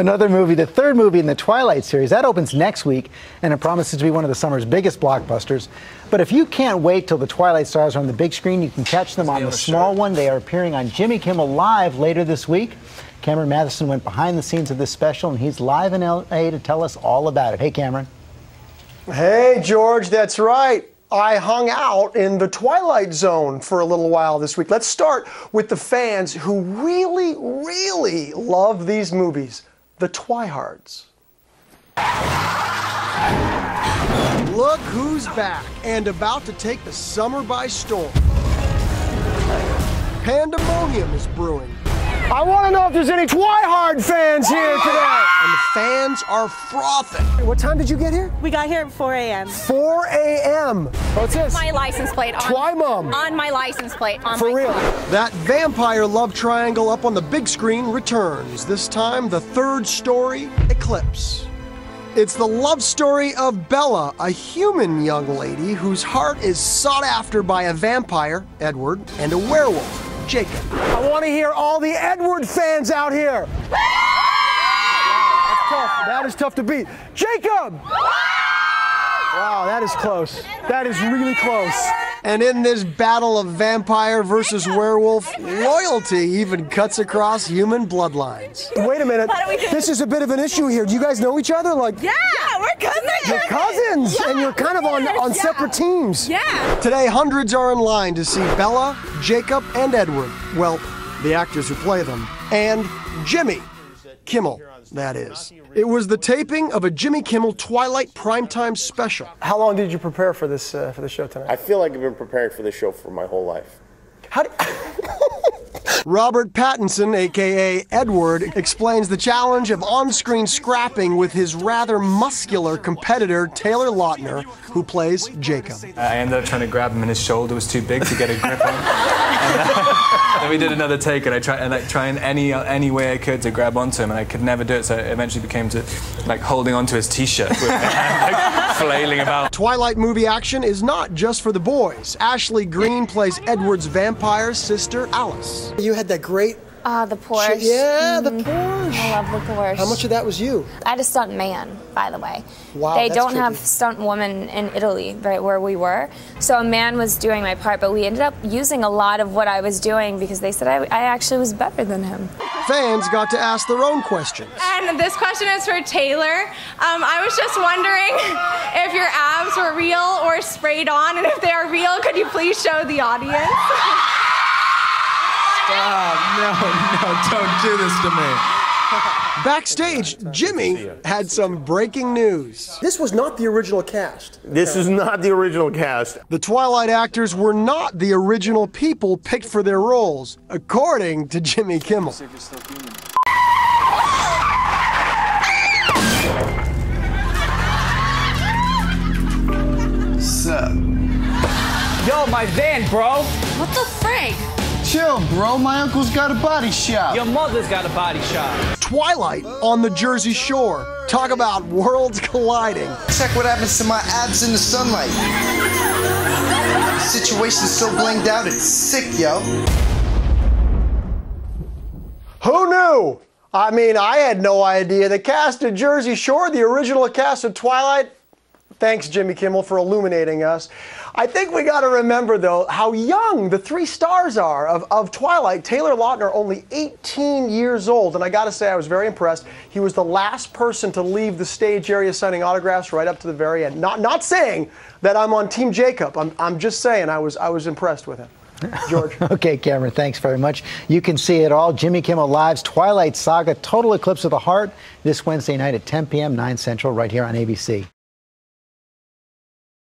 Another movie, the third movie in the Twilight series, that opens next week, and it promises to be one of the summer's biggest blockbusters. But if you can't wait till the Twilight stars are on the big screen, you can catch them on the small one. They are appearing on Jimmy Kimmel Live later this week. Cameron Matheson went behind the scenes of this special, and he's live in L.A. to tell us all about it. Hey, Cameron. Hey, George, that's right. I hung out in the Twilight Zone for a little while this week. Let's start with the fans who really, really love these movies, the Twihards. Look who's back and about to take the summer by storm. Pandemonium is brewing. I want to know if there's any Twihard fans here today. And the fans are frothing. What time did you get here? We got here at 4 a.m. 4 a.m. What's this? My license plate on. Twimum. On my license plate. On For my real. car. That vampire love triangle up on the big screen returns. This time, the third story, Eclipse. It's the love story of Bella, a human young lady whose heart is sought after by a vampire, Edward, and a werewolf, Jacob. I want to hear all the Edward fans out here. Wow, that's tough. That is tough to beat. Jacob! Wow, that is close. That is really close. And in this battle of vampire versus werewolf, loyalty even cuts across human bloodlines. Wait a minute. This is a bit of an issue here. Do you guys know each other? Yeah, we're cousins. You're cousins, and you're kind of on separate teams. Yeah. Today, hundreds are in line to see Bella, Jacob, and Edward. Well, the actors who play them. And Jimmy Kimmel, that is. It was the taping of a Jimmy Kimmel Twilight primetime special. How long did you prepare for this show tonight? I feel like I've been preparing for this show for my whole life. How do Robert Pattinson, a.k.a. Edward, explains the challenge of on-screen scrapping with his rather muscular competitor, Taylor Lautner, who plays Jacob. I ended up trying to grab him and his shoulder was too big to get a grip on. Then we did another take and I tried any way I could to grab onto him and I could never do it, so it eventually became to like holding onto his t-shirt with my hand, like, flailing about. Twilight movie action is not just for the boys. Ashley Greene plays Edward's vampire sister, Alice. You had that great... the Porsche. Yeah, the Porsche. I love the Porsche. How much of that was you? I had a stunt man, by the way. Wow, they that's don't tricky. have stunt woman in Italy, right where we were. So a man was doing my part, but we ended up using a lot of what I was doing because they said I actually was better than him. Fans got to ask their own questions. And this question is for Taylor. I was just wondering if your abs were real or sprayed on, and if they are real, could you please show the audience? No, don't do this to me. Backstage, Jimmy had some breaking news. This was not the original cast. This is not the original cast. The Twilight actors were not the original people picked for their roles, according to Jimmy Kimmel. Sup? Yo, my van, bro. What the frig? Chill, bro. My uncle's got a body shop. Your mother's got a body shop. Twilight on the Jersey Shore. Talk about worlds colliding. Check what happens to my abs in the sunlight. The situation's so blanked out, it's sick, yo. Who knew? I mean, I had no idea. The cast of Jersey Shore, the original cast of Twilight. Thanks, Jimmy Kimmel, for illuminating us. I think we got to remember, though, how young the three stars are of Twilight. Taylor Lautner, only 18 years old, and I got to say I was very impressed. He was the last person to leave the stage area signing autographs right up to the very end. Not saying that I'm on Team Jacob. I'm just saying I was impressed with him. George. Okay, Cameron, thanks very much. You can see it all. Jimmy Kimmel Live's Twilight Saga, Total Eclipse of the Heart, this Wednesday night at 10 p.m., 9 Central, right here on ABC.